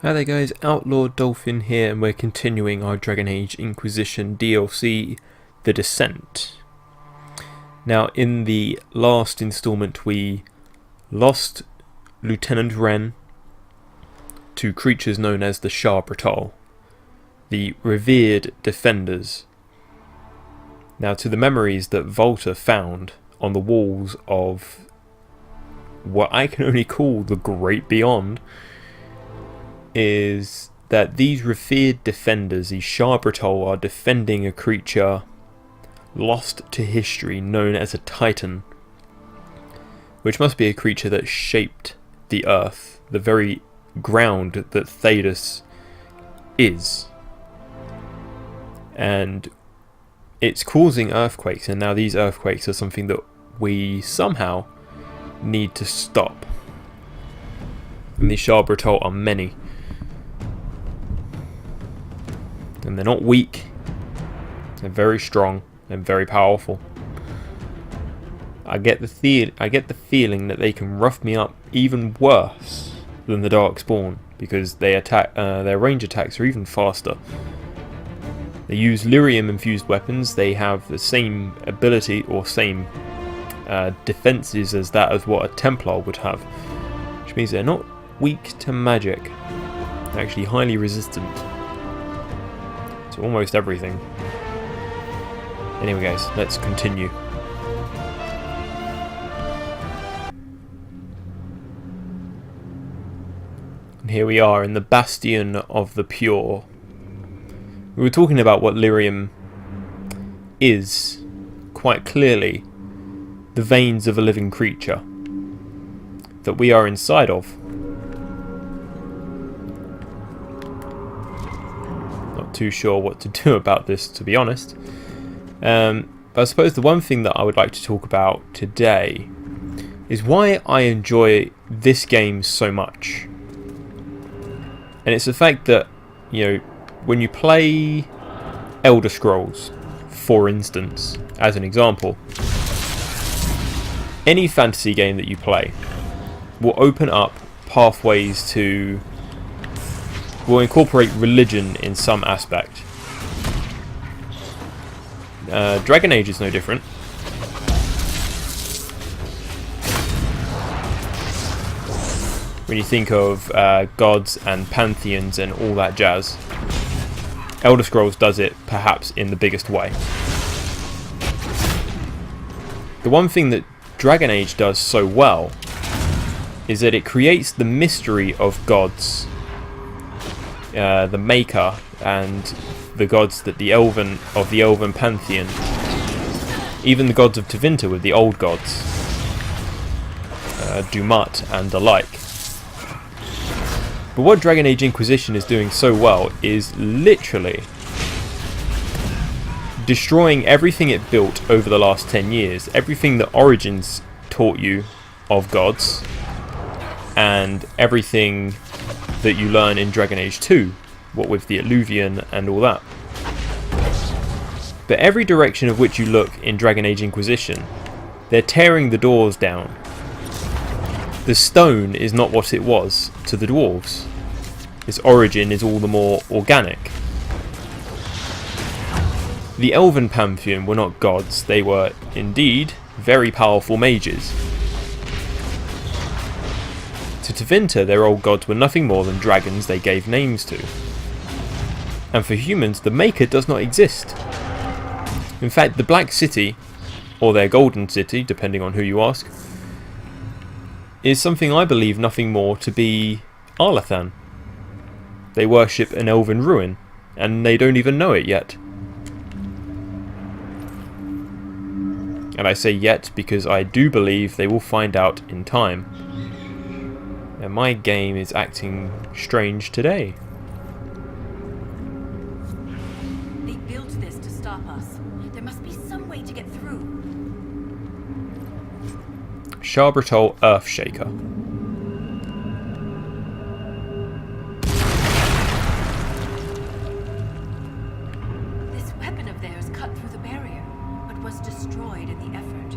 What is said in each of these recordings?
Hi there guys, Outlaw Dolphin here, and we're continuing our Dragon Age Inquisition DLC, The Descent. Now, in the last installment we lost Lieutenant Wren to creatures known as the Shah-Bratol, the revered defenders. Now, to the memories that Volta found on the walls of what I can only call the Great Beyond, is that these revered defenders, these Shah-Bratol, are defending a creature lost to history known as a Titan, which must be a creature that shaped the earth, the very ground that Thedas is. And it's causing earthquakes, and now these earthquakes are something that we somehow need to stop. And these Shah-Bratol are many. And they're not weak, they're very strong and very powerful. I get the feeling that they can rough me up even worse than the Darkspawn, because they attack. Their range attacks are even faster. They use lyrium infused weapons. They have the same ability or same defenses as that of what a Templar would have, which means they're not weak to magic. They're actually highly resistant to almost everything. Anyway guys, let's continue. And here we are in the Bastion of the Pure. We were talking about what lyrium is, quite clearly the veins of a living creature that we are inside of. Too sure what to do about this, to be honest. But I suppose the one thing that I would like to talk about today is why I enjoy this game so much. And it's the fact that, you know, when you play Elder Scrolls, for instance, as an example, any fantasy game that you play will open up pathways to, will incorporate religion in some aspect. Dragon Age is no different. When you think of gods and pantheons and all that jazz, Elder Scrolls does it perhaps in the biggest way. The one thing that Dragon Age does so well is that it creates the mystery of gods, the Maker, and the gods that the elven pantheon, even the gods of Tevinter with the old gods, Dumat and the like. But what Dragon Age Inquisition is doing so well is literally destroying everything it built over the last 10 years, everything that Origins taught you of gods, and everything that you learn in Dragon Age 2, what with the Illuvian and all that. But every direction of which you look in Dragon Age Inquisition, they're tearing the doors down. The stone is not what it was to the dwarves. Its origin is all the more organic. The elven pantheon were not gods, they were indeed very powerful mages. To Tevinter, their old gods were nothing more than dragons they gave names to. And for humans, the Maker does not exist. In fact, the Black City, or their Golden City, depending on who you ask, is something I believe nothing more to be Arlathan. They worship an elven ruin, and they don't even know it yet. And I say yet because I do believe they will find out in time. And my game is acting strange today. They built this to stop us. There must be some way to get through. Shah-Bratol Earthshaker. This weapon of theirs cut through the barrier, but was destroyed in the effort.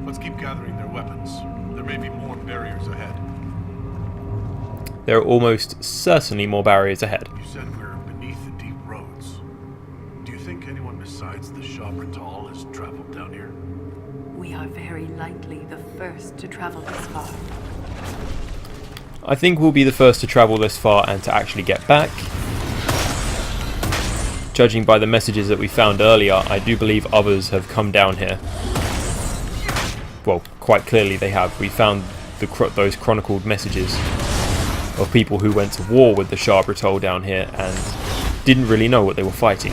Let's keep gathering their weapons. There may be more barriers ahead. there are almost certainly more barriers ahead. You said we're beneath the deep roads. Do you think anyone besides the Shabratal has traveled down here? We are very likely the first to travel this far. I think we'll be the first to travel this far and to actually get back. Judging by the messages that we found earlier, I do believe others have come down here. Well, quite clearly they have. We found those chronicled messages of people who went to war with the Shabratal down here and didn't really know what they were fighting.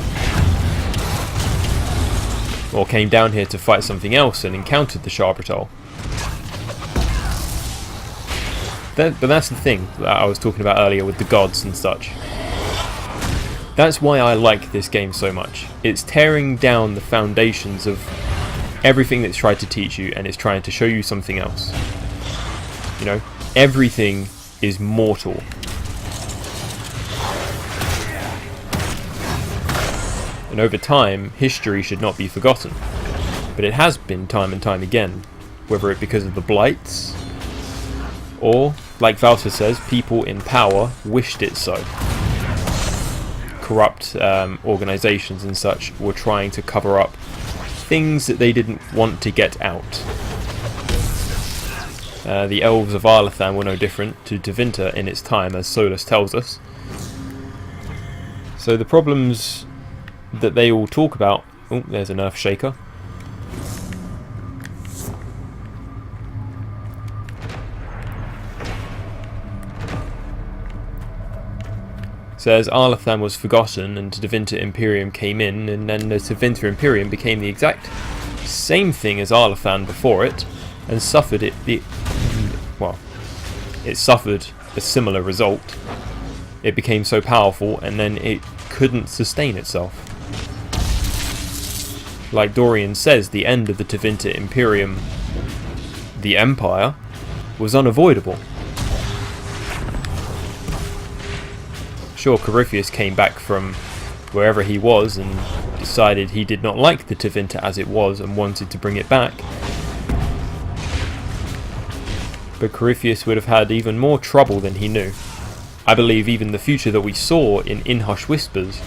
Or came down here to fight something else and encountered the Shabratal. But that's the thing that I was talking about earlier with the gods and such. That's why I like this game so much. It's tearing down the foundations of everything that's tried to teach you, and it's trying to show you something else. You know, everything is mortal. And over time, history should not be forgotten. But it has been time and time again, whether it because of the blights, or, like Valter says, people in power wished it so. Corrupt organisations and such were trying to cover up things that they didn't want to get out. The elves of Arlathan were no different to Tevinter in its time, as Solus tells us. So the problems that they all talk about... Oh, there's an earth shaker. Says Arlathan was forgotten and Tevinter Imperium came in, and then the Tevinter Imperium became the exact same thing as Arlathan before it, and suffered it suffered a similar result. It became so powerful and then it couldn't sustain itself. Like Dorian says, the end of the Tevinter Imperium, the Empire, was unavoidable. Sure, Corypheus came back from wherever he was and decided he did not like the Tevinter as it was and wanted to bring it back. But Corypheus would have had even more trouble than he knew. I believe even the future that we saw in Hush Whispers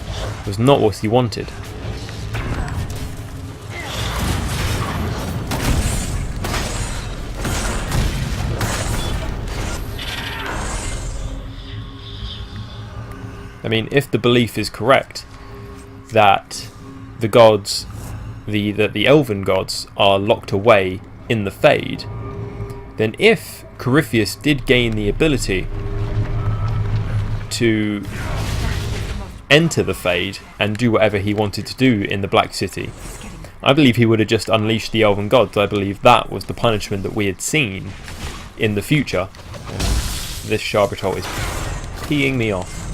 was not what he wanted. I mean, if the belief is correct that the gods, the elven gods, are locked away in the Fade, then if Corypheus did gain the ability to enter the Fade and do whatever he wanted to do in the Black City, I believe he would have just unleashed the elven gods. I believe that was the punishment that we had seen in the future. And this Shabratal is peeing me off.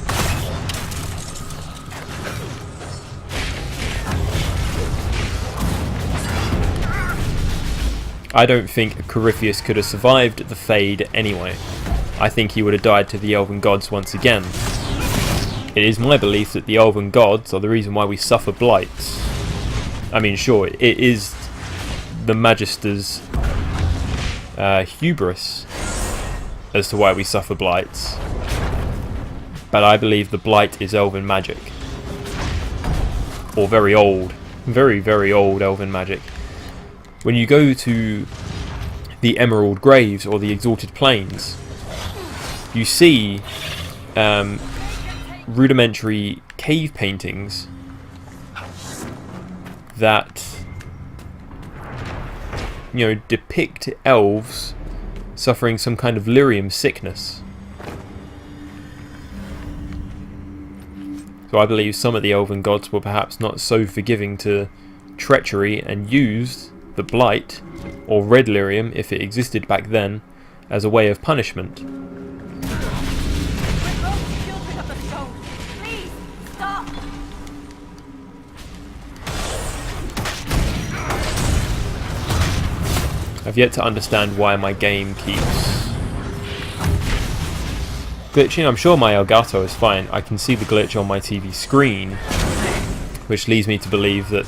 I don't think Corypheus could have survived the Fade anyway. I think he would have died to the Elven Gods once again. It is my belief that the Elven Gods are the reason why we suffer blights. I mean, sure, it is the Magister's hubris as to why we suffer blights. But I believe the blight is Elven magic. Or very old, very, very old Elven magic. When you go to the Emerald Graves or the Exalted Plains, you see rudimentary cave paintings that, you know, depict elves suffering some kind of lyrium sickness. So I believe some of the elven gods were perhaps not so forgiving to treachery and used the blight, or red lyrium if it existed back then, as a way of punishment. I've yet to understand why my game keeps glitching. I'm sure my Elgato is fine. I can see the glitch on my TV screen, which leads me to believe that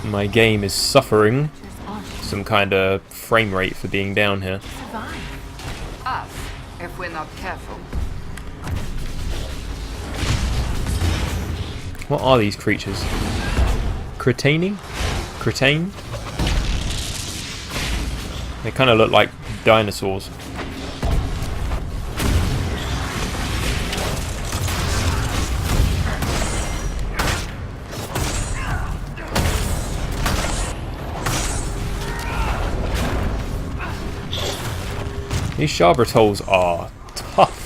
my game is suffering some kind of frame rate for being down here. Us, if we're not careful. What are these creatures? Cretane? Cretane? They kind of look like dinosaurs. These Shabratolls are tough.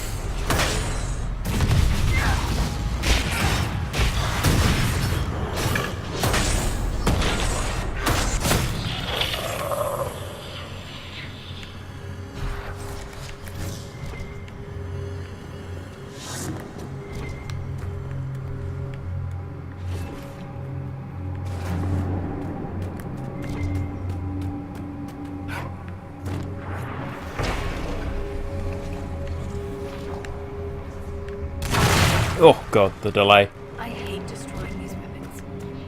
Oh god, the delay. I hate destroying these weapons.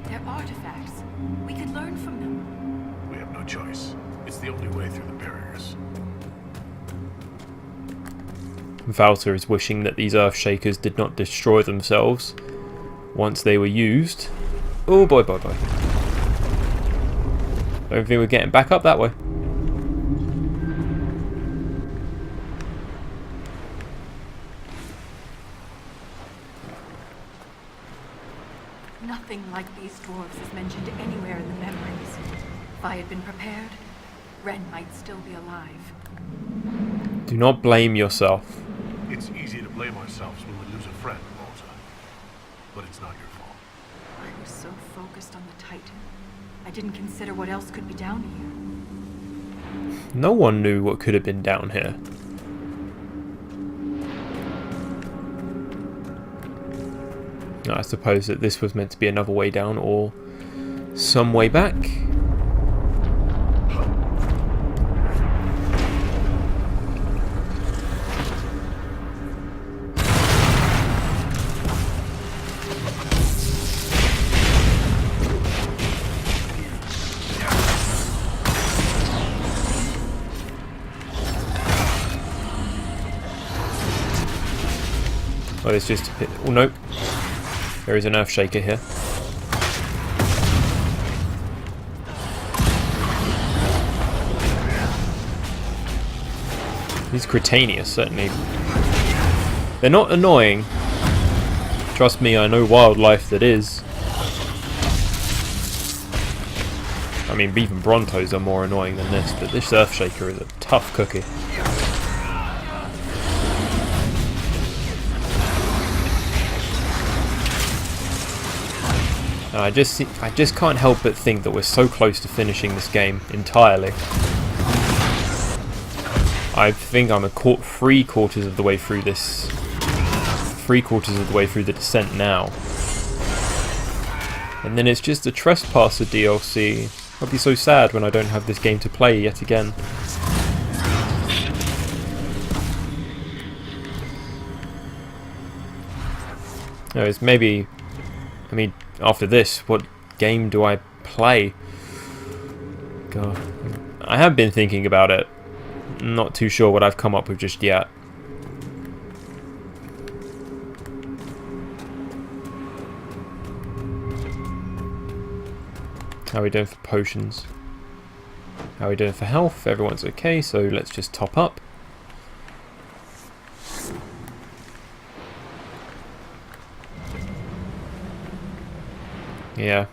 They're artifacts. We could learn from them. We have no choice. It's the only way through the barriers. Valter is wishing that these Earthshakers did not destroy themselves once they were used. Oh boy, boy, boy. Don't think we're getting back up that way. Nothing like these dwarves is mentioned anywhere in the memories. If I had been prepared, Ren might still be alive. Do not blame yourself. It's easy to blame ourselves when we lose a friend, Walter. But it's not your fault. I was so focused on the Titan, I didn't consider what else could be down here. No one knew what could have been down here. I suppose that this was meant to be another way down or some way back. Well, it's just a bit... Oh, nope. There is an Earthshaker here. These Cretanius, certainly. They're not annoying. Trust me, I know wildlife that is. I mean, even Brontos are more annoying than this, but this Earthshaker is a tough cookie. I just can't help but think that we're so close to finishing this game entirely. I think I'm 3/4 of the way through this. 3/4 of the way through the descent now. And then it's just a Trespasser DLC. I'll be so sad when I don't have this game to play yet again. No, it's maybe... I mean, after this, what game do I play? God, I have been thinking about it. Not too sure what I've come up with just yet. How are we doing for potions? How are we doing for health? Everyone's okay, so let's just top up. Yeah.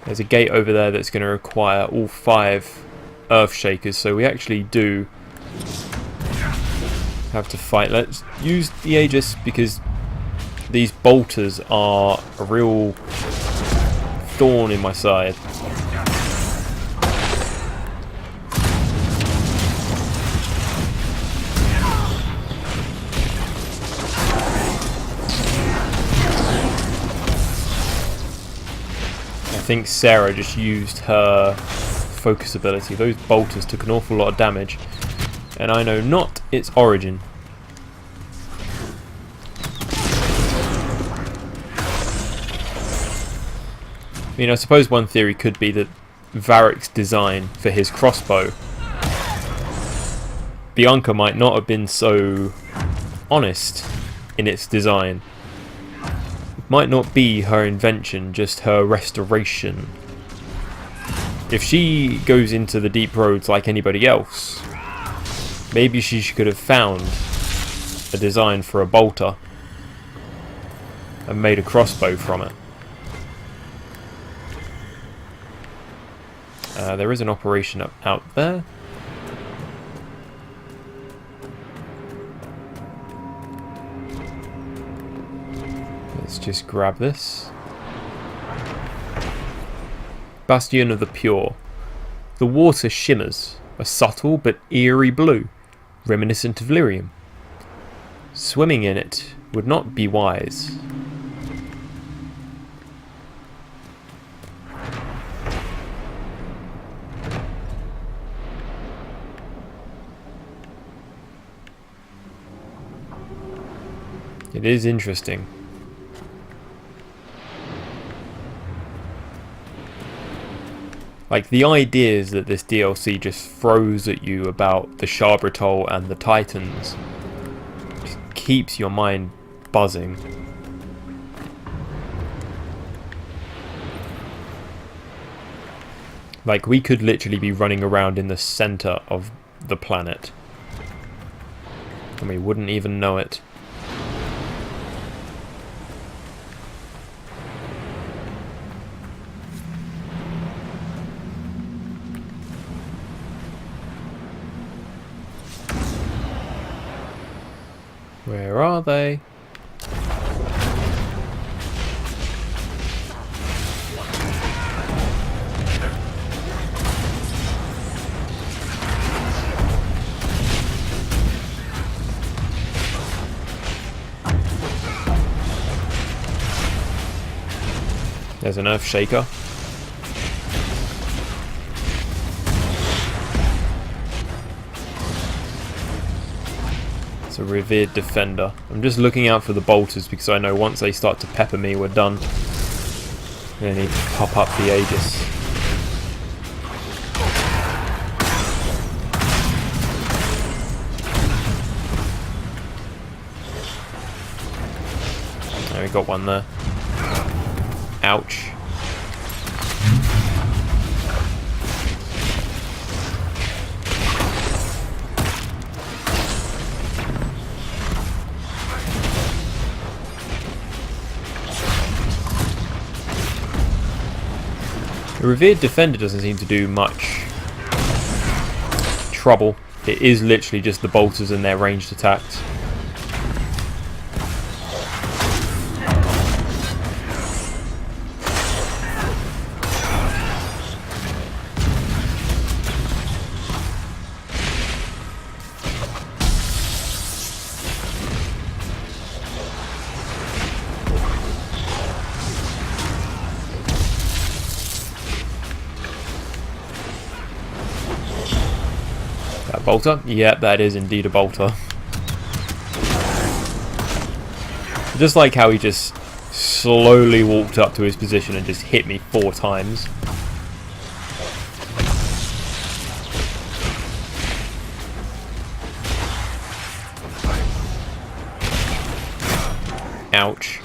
There's a gate over there that's going to require all 5 Earthshakers, so we actually do have to fight. Let's use the Aegis because these bolters are a real thorn in my side. I think Sarah just used her focus ability. Those bolters took an awful lot of damage, and I know not its origin. I mean, I suppose one theory could be that Varric's design for his crossbow, Bianca might not have been so honest in its design. might not be her invention, just her restoration. If she goes into the deep roads like anybody else, maybe she could have found a design for a bolter and made a crossbow from it. There is an operation out there. Let's just grab this. Bastion of the Pure. The water shimmers, a subtle but eerie blue, reminiscent of lyrium. Swimming in it would not be wise. It is interesting. Like, the ideas that this DLC just throws at you about the Shabratol and the Titans just keeps your mind buzzing. Like, we could literally be running around in the center of the planet and we wouldn't even know it. Where are they? There's an earth shaker. It's a revered defender. I'm just looking out for the bolters because I know once they start to pepper me, we're done. I need to pop up the Aegis. There, we got one there. Ouch. The revered defender doesn't seem to do much trouble. It is literally just the bolters and their ranged attacks. Bolter? Yep, that is indeed a bolter. Just like how he just slowly walked up to his position and just hit me 4 times. Ouch.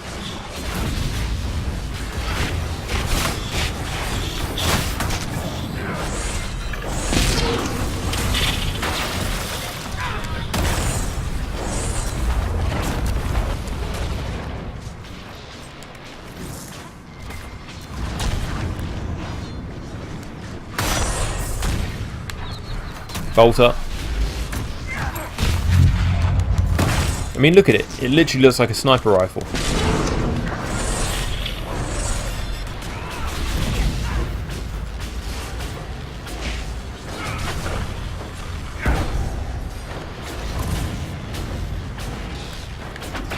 Bolter. I mean, look at it. It literally looks like a sniper rifle.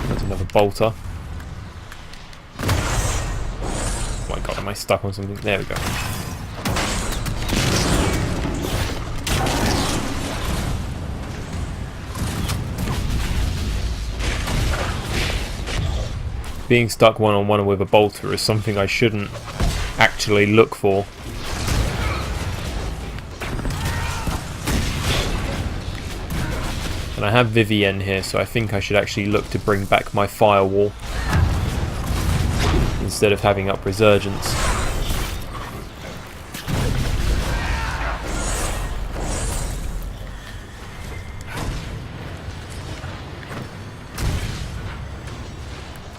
There's another bolter. Oh my god, am I stuck on something? There we go. Being stuck one-on-one with a bolter is something I shouldn't actually look for. And I have Vivienne here, so I think I should actually look to bring back my firewall. instead of having up resurgence.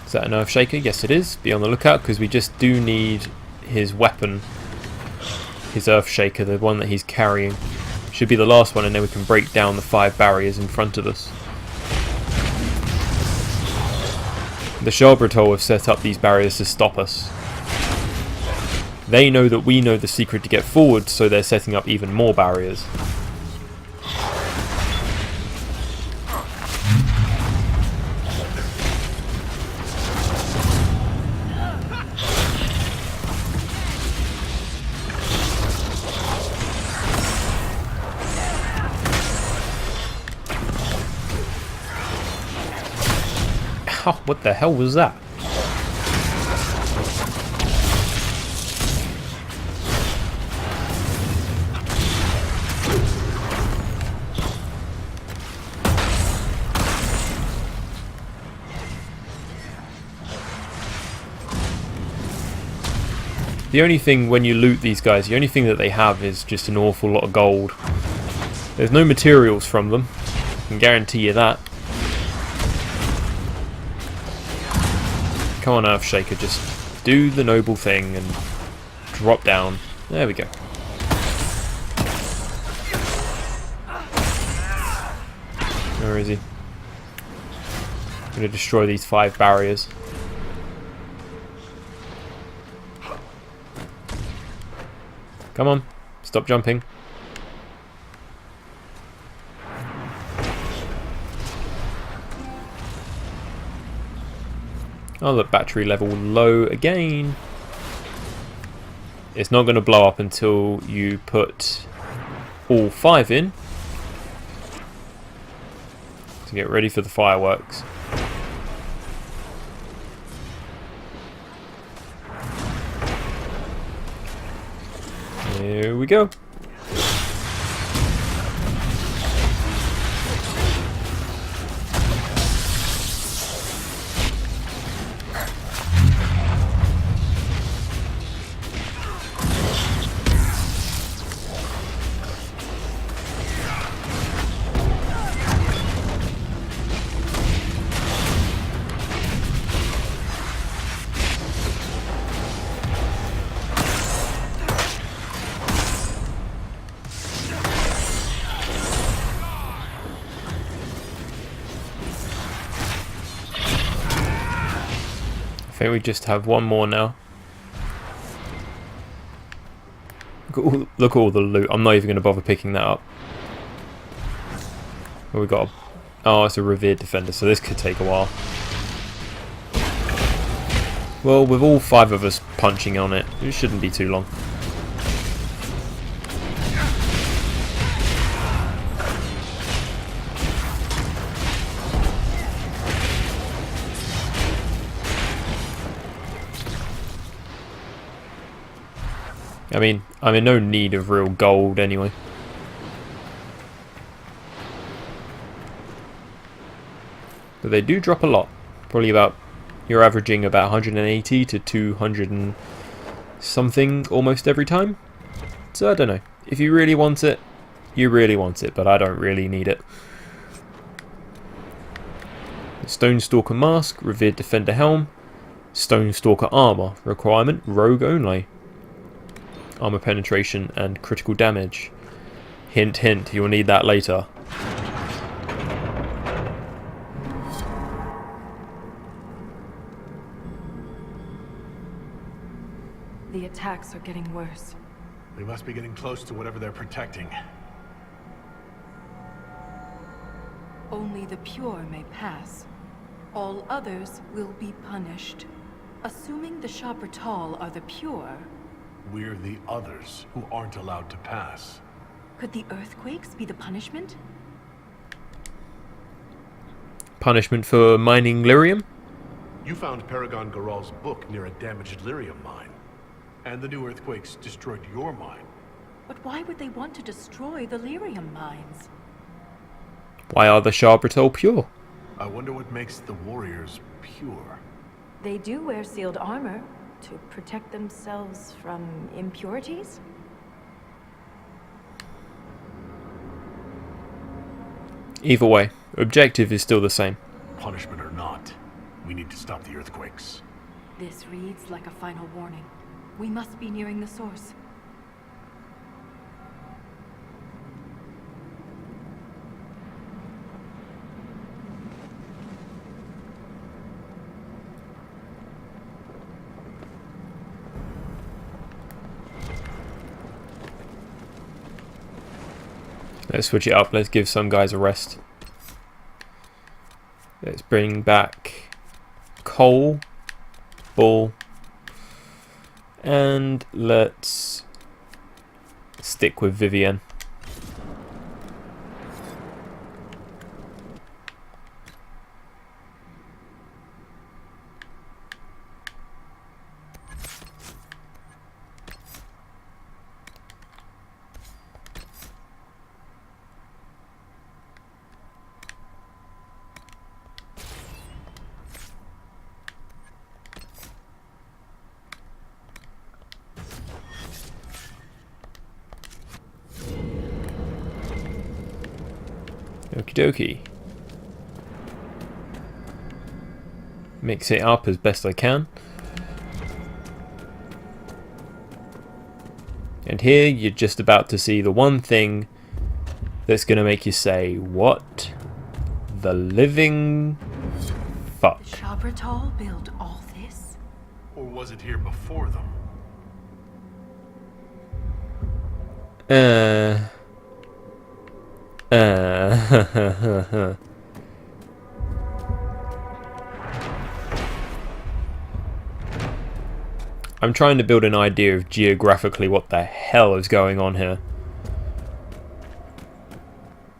Is that an Earth Shaker? Yes it is. Be on the lookout, because we just do need his weapon. His Earth Shaker, the one that he's carrying. Should be the last one, and then we can break down the 5 barriers in front of us. The Shabratol have set up these barriers to stop us. They know that we know the secret to get forward, so they're setting up even more barriers. Oh, what the hell was that? The only thing when you loot these guys, the only thing that they have is just an awful lot of gold. There's no materials from them, I can guarantee you that. Come on, Earth Shaker, just do the noble thing and drop down. There we go. Where is he? I'm going to destroy these 5 barriers. Come on, stop jumping. Oh look, battery level low again. It's not going to blow up until you put all 5 in. To get ready for the fireworks. Here we go. I think we just have one more now. Look at all the loot. I'm not even going to bother picking that up. We got oh, it's a revered defender, so this could take a while. Well, with all 5 of us punching on it, it shouldn't be too long. I mean, I'm in no need of real gold anyway. But they do drop a lot. Probably about, you're averaging about 180 to 200 and something almost every time. So I don't know. If you really want it, you really want it, but I don't really need it. Stone Stalker Mask, Revered Defender Helm, Stone Stalker Armor, requirement, Rogue only. Armor penetration and critical damage. Hint, hint, you'll need that later. The attacks are getting worse. We must be getting close to whatever they're protecting. Only the pure may pass. All others will be punished. Assuming the Shabratol are the pure, We're the others who aren't allowed to pass. could the earthquakes be the punishment? Punishment for mining lyrium? You found Paragon Garal's book near a damaged lyrium mine. And the new earthquakes destroyed your mine. But why would they want to destroy the lyrium mines? Why are the Shabratol pure? I wonder what makes the warriors pure. They do wear sealed armor to protect themselves from impurities? Either way, objective is still the same. Punishment or not, we need to stop the earthquakes. This reads like a final warning. We must be nearing the source. Let's switch it up. Let's give some guys a rest. Let's bring back Cole, Bull, and let's stick with Vivienne. Okie dokie. Mix it up as best I can. And here you're just about to see the one thing that's going to make you say, what the living fuck? The Shabbatal built all this? Or was it here before them? I'm trying to build an idea of geographically what the hell is going on here.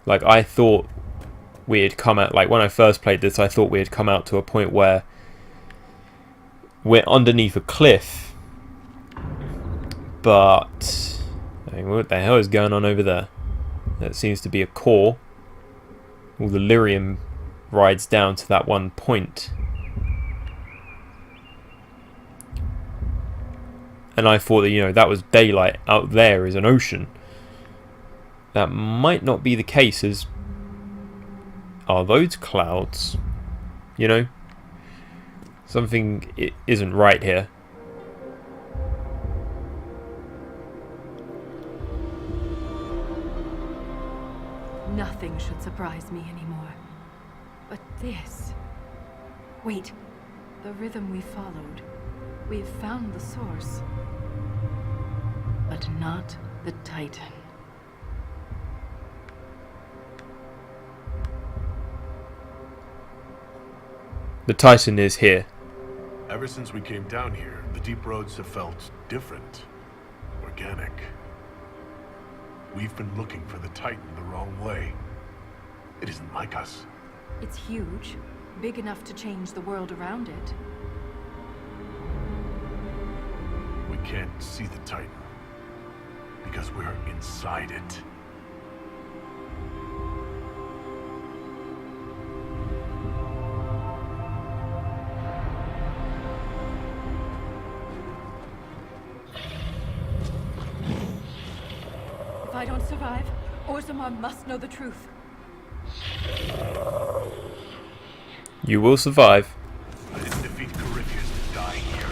Like, I thought we had come out, like when I first played this, I thought we had come out to a point where we're underneath a cliff. But I mean, what the hell is going on over there? That seems to be a core. All the lyrium rides down to that one point. And I thought that, you know, that was daylight. Out there is an ocean. That might not be the case, as are those clouds? You know? Something isn't right here. Nothing should surprise me anymore. But this... Wait. The rhythm we followed. We've found the source. But not the Titan. The Titan is here. Ever since we came down here, the deep roads have felt different. Organic. We've been looking for the Titan the wrong way. It isn't like us. It's huge. Big enough to change the world around it. We can't see the Titan. Because we're inside it. If I don't survive, Orzammar must know the truth. You will survive. I didn't defeat Corypheus to die here.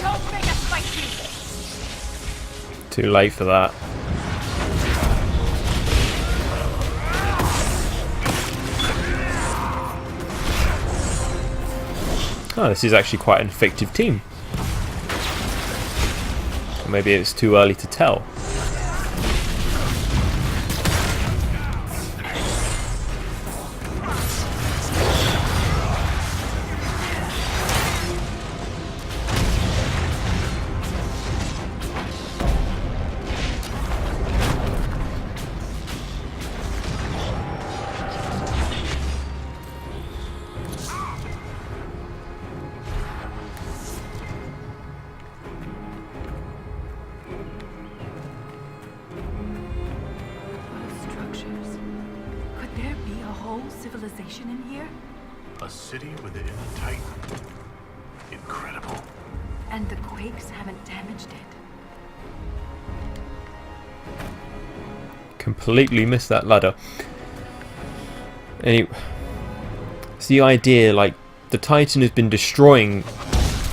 Don't make us fight you! Too late for that. Oh, this is actually quite an effective team. Or maybe it's too early to tell. civilization in here? A city within a titan. Incredible. And the quakes haven't damaged it. Completely missed that ladder. Anyway, it's the idea, like, the Titan has been destroying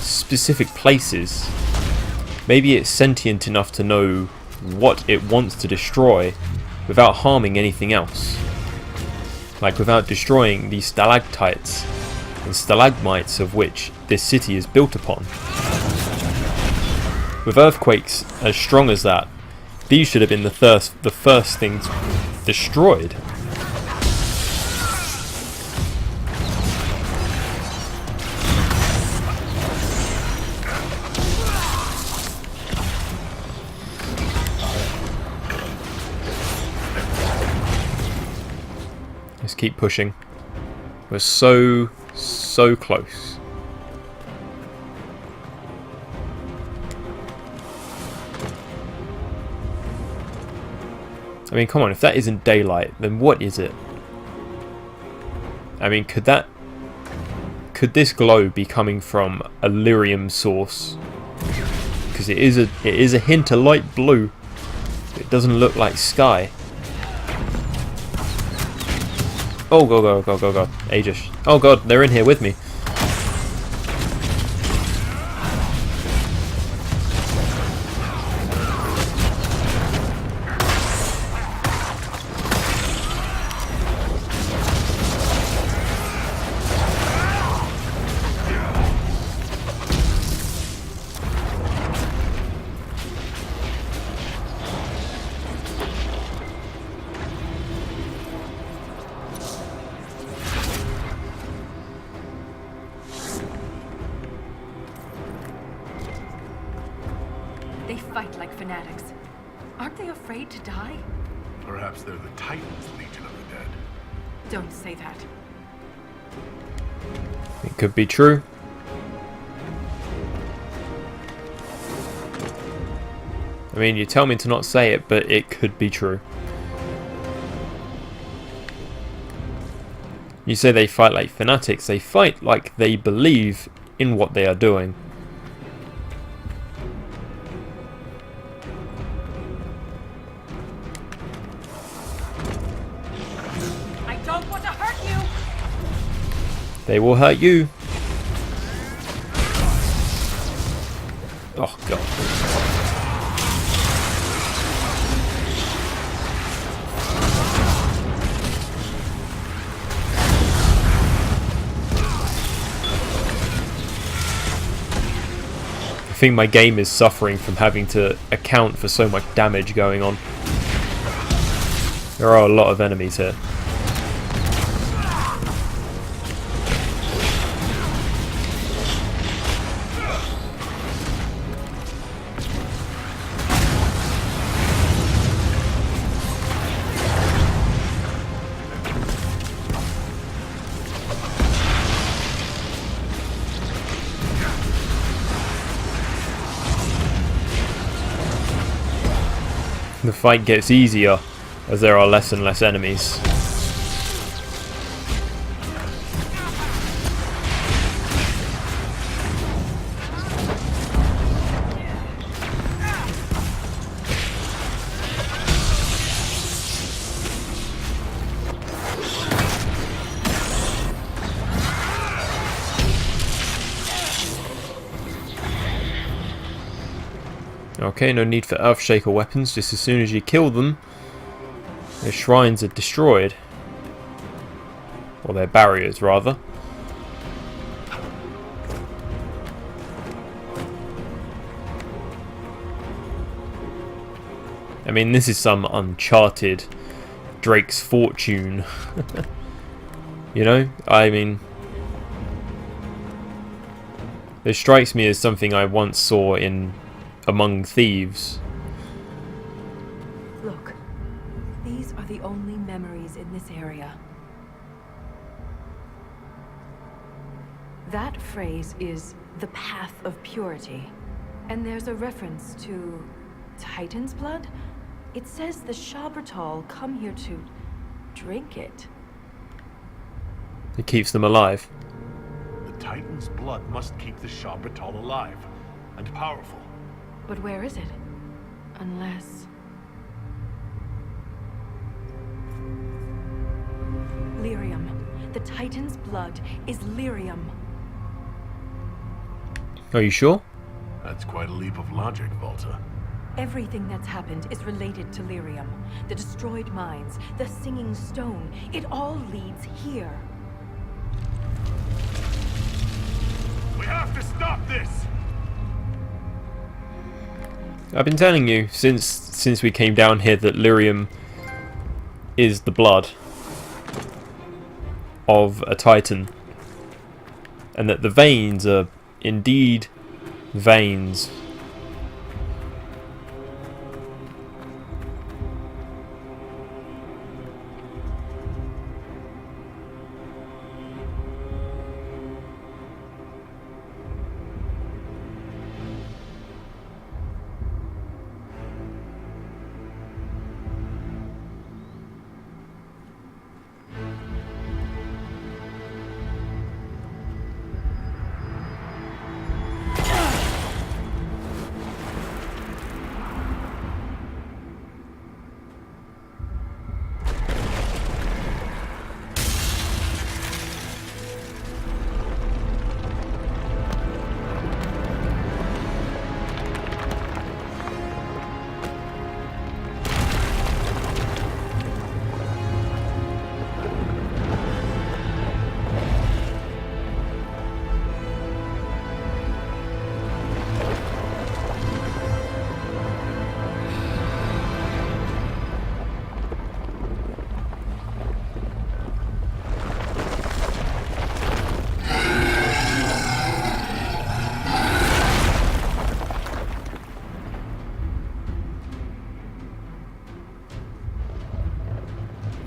specific places. Maybe it's sentient enough to know what it wants to destroy without harming anything else. Like, without destroying these stalactites and stalagmites of which this city is built upon. With earthquakes as strong as that, these should have been the first things destroyed. Let's keep pushing. We're so close. I mean, come on, if that isn't daylight, then what is it? I mean, could this glow be coming from a lyrium source? Because it is a hint of light blue. It doesn't look like sky. Oh, go. Aegis. Oh god, they're in here with me. They fight like fanatics. Aren't they afraid to die? Perhaps they're the Titans Legion of the Dead. Don't say that. It could be true. I mean, you tell me to not say it, but it could be true. You say they fight like fanatics. They fight like they believe in what they are doing. I don't want to hurt you! They will hurt you. Oh god. I think my game is suffering from having to account for so much damage going on. There are a lot of enemies here. The fight gets easier as there are less and less enemies. Okay, no need for Earthshaker weapons, just as soon as you kill them, their shrines are destroyed. Or their barriers, rather. I mean, this is some Uncharted Drake's Fortune. You know? I mean, it strikes me as something I once saw in Among Thieves. Look, these are the only memories in this area. That phrase is the path of purity. And there's a reference to Titan's blood. It says the Shabratal come here to drink it. It keeps them alive. The Titan's blood must keep the Shabratal alive and powerful. But where is it? Unless... Lyrium. The Titan's blood is lyrium. Are you sure? That's quite a leap of logic, Volta. Everything that's happened is related to lyrium. The destroyed mines, the singing stone, it all leads here. We have to stop this! I've been telling you since we came down here that lyrium is the blood of a Titan, and that the veins are indeed veins.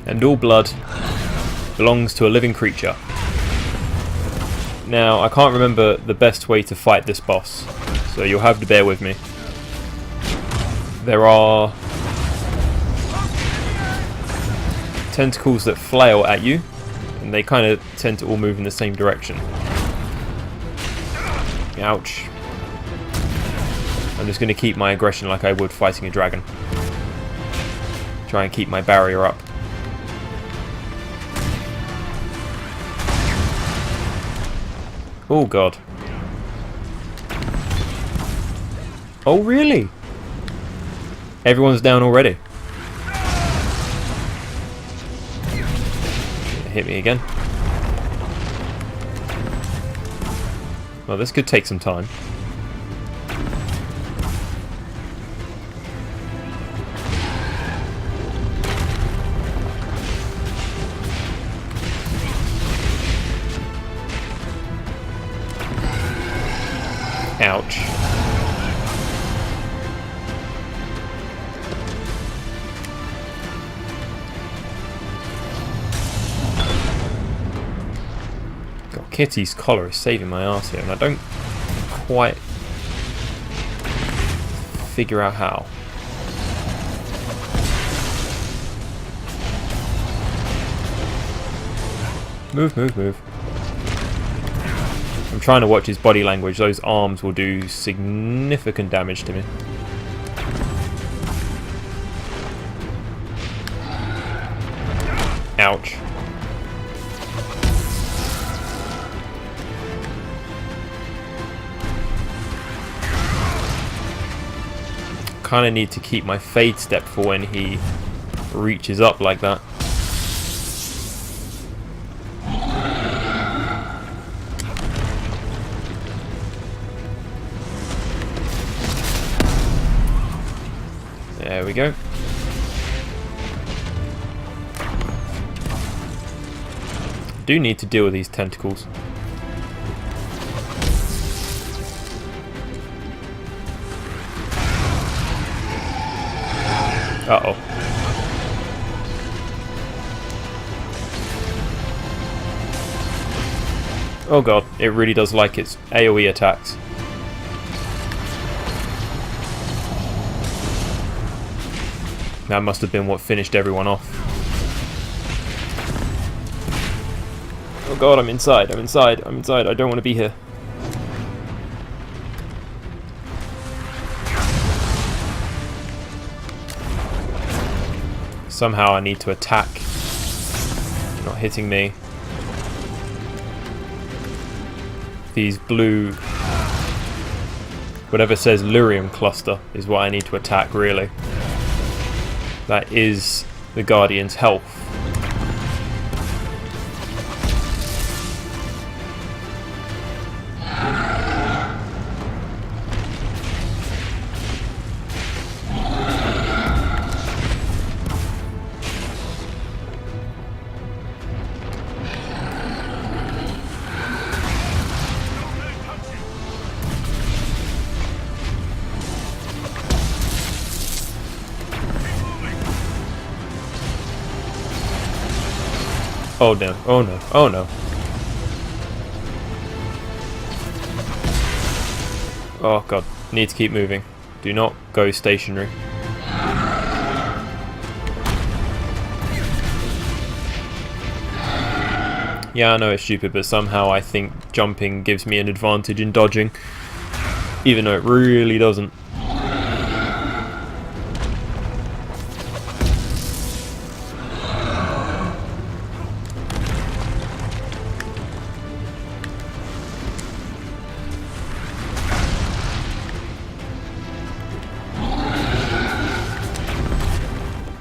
And all blood belongs to a living creature. Now, I can't remember the best way to fight this boss, so you'll have to bear with me. There are tentacles that flail at you, and they kind of tend to all move in the same direction. Ouch. I'm just going to keep my aggression like I would fighting a dragon. Try and keep my barrier up. Oh god. Oh really? Everyone's down already. Hit me again. Well, this could take some time. Ouch. God, Kitty's collar is saving my ass here, and I don't quite figure out how. Move, move, move. I'm trying to watch his body language. Those arms will do significant damage to me. Ouch. Kind of need to keep my fade step for when he reaches up like that. There we go. Do need to deal with these tentacles. Uh-oh. Oh god, it really does like its AoE attacks. That must have been what finished everyone off. Oh god, I'm inside, I'm inside, I'm inside, I don't want to be here. Somehow I need to attack. You're not hitting me. These blue... whatever says lyrium cluster is what I need to attack, really. That is the Guardian's health. Oh no, oh no, oh no. Oh god, need to keep moving. Do not go stationary. Yeah, I know it's stupid, but somehow I think jumping gives me an advantage in dodging. Even though it really doesn't.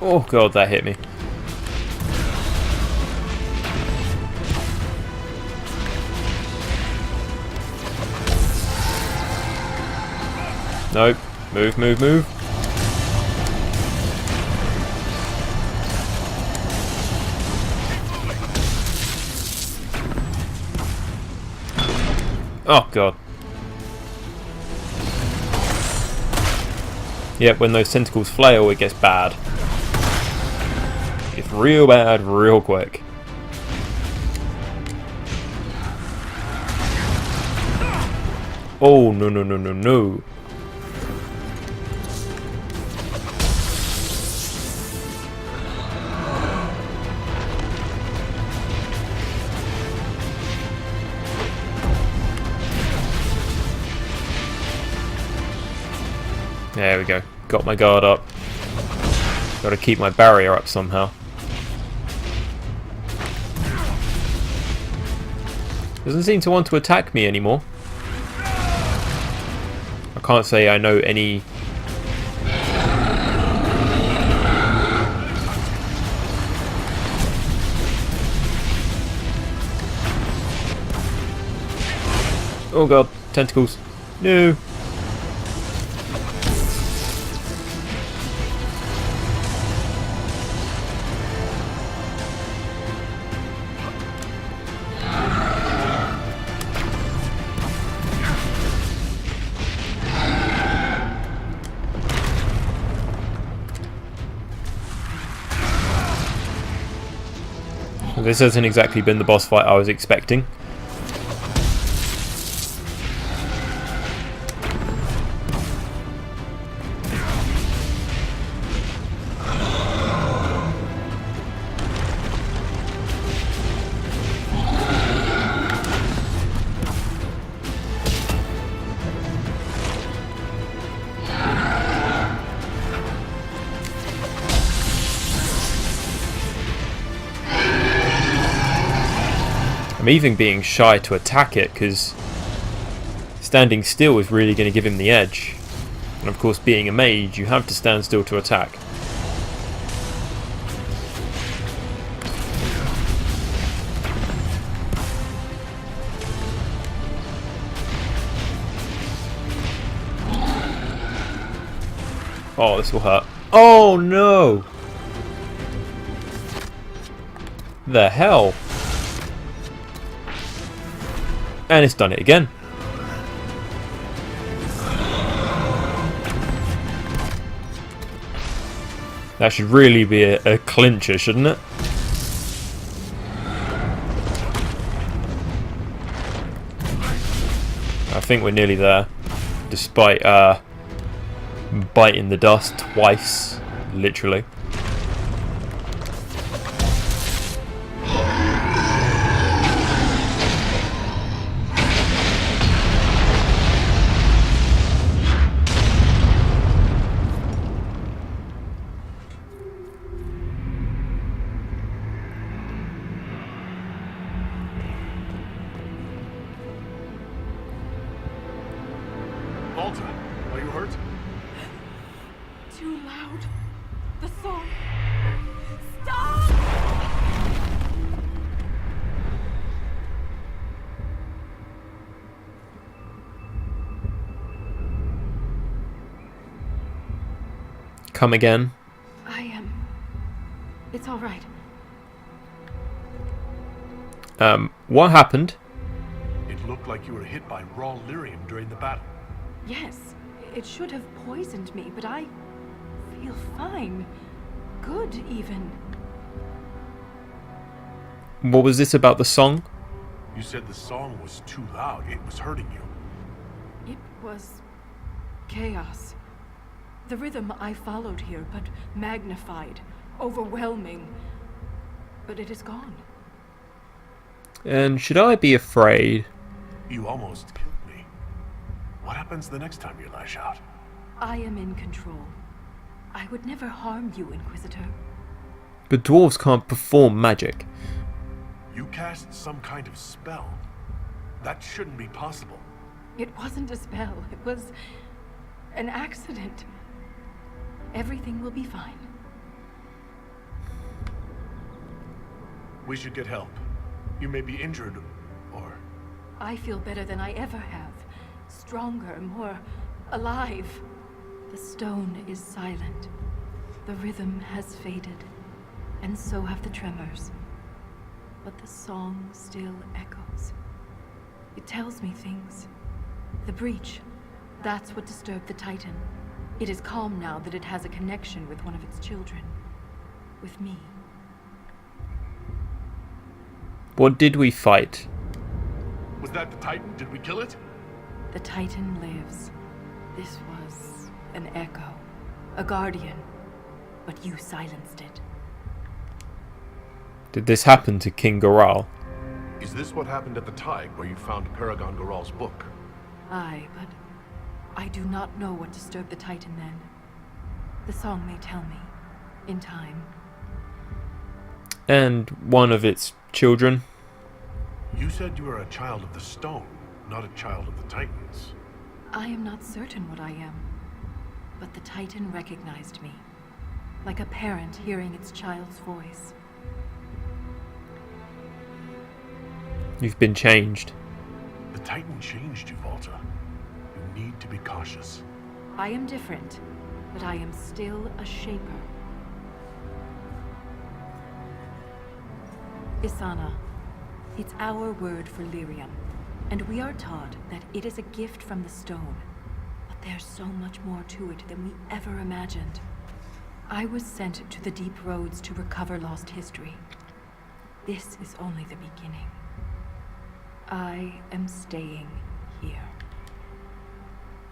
Oh god, that hit me. Nope. Move, move, move. Oh god. Yep, when those tentacles flail, it gets bad. It's real bad, real quick. Oh, no, no, no, no, no. There we go. Got my guard up. Got to keep my barrier up somehow. Doesn't seem to want to attack me anymore. I can't say I know any... Oh god, tentacles. No. This hasn't exactly been the boss fight I was expecting. I'm even being shy to attack it because standing still is really going to give him the edge. And of course, being a mage, you have to stand still to attack. Oh, this will hurt. Oh no! The hell? And it's done it again. That should really be a clincher, shouldn't it? I think we're nearly there. Despite biting the dust twice, literally. Malta, are you hurt? Too loud. The song. Stop! Come again. I am. It's all right. What happened? It looked like you were hit by raw lyrium during the battle. Yes, it should have poisoned me, but I feel fine. Good, even. What was this about the song? You said the song was too loud. It was hurting you. It was chaos. The rhythm I followed here, but magnified, overwhelming. But it is gone. And should I be afraid? You almost killed me. What happens the next time you lash out? I am in control. I would never harm you, Inquisitor. But dwarves can't perform magic. You cast some kind of spell. That shouldn't be possible. It wasn't a spell. It was an accident. Everything will be fine. We should get help. You may be injured, or... I feel better than I ever have. Stronger, more alive. The stone is silent. The rhythm has faded, and so have the tremors. But the song still echoes. It tells me things. The breach, that's what disturbed the Titan. It is calm now that it has a connection with one of its children. With me. What did we fight? Was that the Titan? Did we kill it? The Titan lives. This was an echo. A guardian. But you silenced it. Did this happen to King Goral? Is this what happened at the Tig where you found Paragon Goral's book? Aye, but I do not know what disturbed the Titan then. The song may tell me. In time. And one of its children? You said you were a child of the stone, not a child of the Titans. I am not certain what I am. But the Titan recognized me. Like a parent hearing its child's voice. You've been changed. The Titan changed you, Volta. You need to be cautious. I am different, but I am still a shaper. Isana. It's our word for lyrium, and we are taught that it is a gift from the stone. But there's so much more to it than we ever imagined. I was sent to the deep roads to recover lost history. This is only the beginning. I am staying here.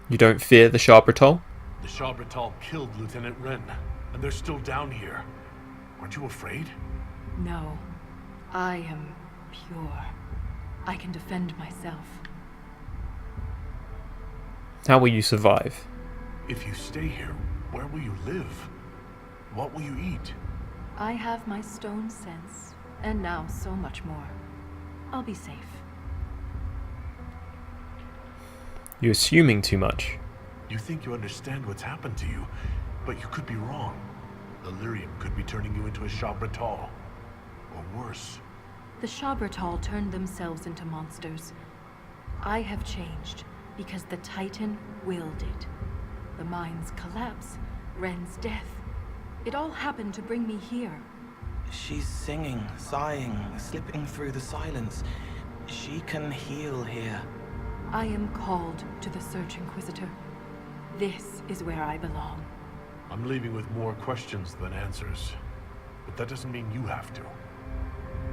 You don't fear the Sharbratal? The Sharbratal killed Lieutenant Wren, and they're still down here. Aren't you afraid? No. I am pure. I can defend myself. How will you survive? If you stay here, where will you live? What will you eat? I have my stone sense, and now so much more. I'll be safe. You're assuming too much. You think you understand what's happened to you, but you could be wrong. The lyrium could be turning you into a Sharbratal. Or worse. The Sharbratal turned themselves into monsters. I have changed because the Titan willed it. The mine's collapse, Ren's death. It all happened to bring me here. She's singing, sighing, slipping through the silence. She can heal here. I am called to the Search, Inquisitor. This is where I belong. I'm leaving with more questions than answers. But that doesn't mean you have to.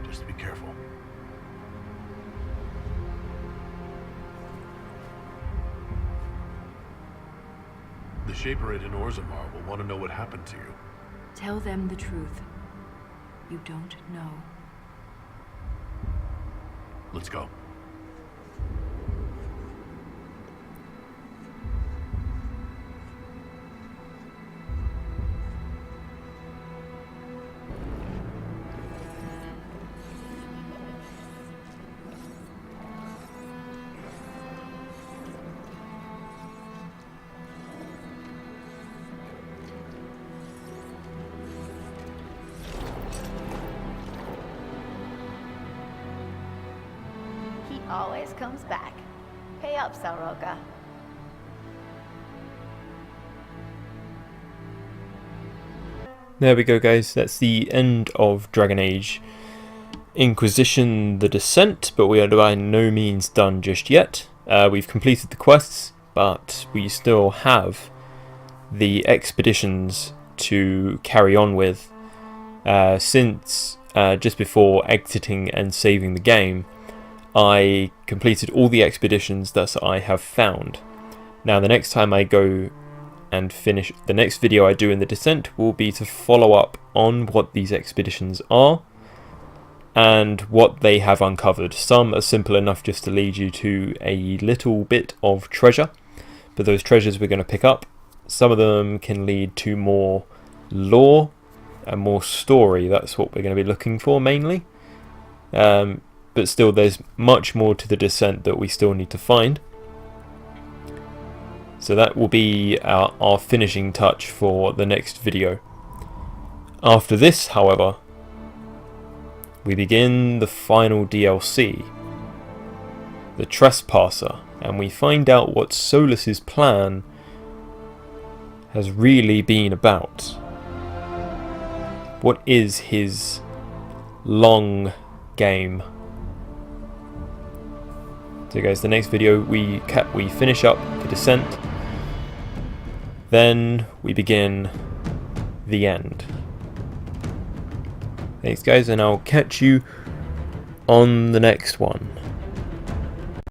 Just be careful. The Shaperate in Orzammar will want to know what happened to you. Tell them the truth. You don't know. Let's go. always comes back. Pay up, Sauroka. There we go, guys. That's the end of Dragon Age Inquisition: The Descent, but we are by no means done just yet. We've completed the quests, but we still have the expeditions to carry on with. Since just before exiting and saving the game, I completed all the expeditions that I have found. Now the next time I go and finish, the next video I do in the Descent will be to follow up on what these expeditions are and what they have uncovered. Some are simple enough just to lead you to a little bit of treasure, but those treasures we're going to pick up. Some of them can lead to more lore and more story. That's what we're going to be looking for mainly. But still, there's much more to the Descent that we still need to find. So that will be our finishing touch for the next video. After this, however, we begin the final DLC, the Trespasser, and we find out what Solus's plan has really been about. What is his long game? So guys, the next video we finish up the Descent, then we begin the end. Thanks guys, and I'll catch you on the next one.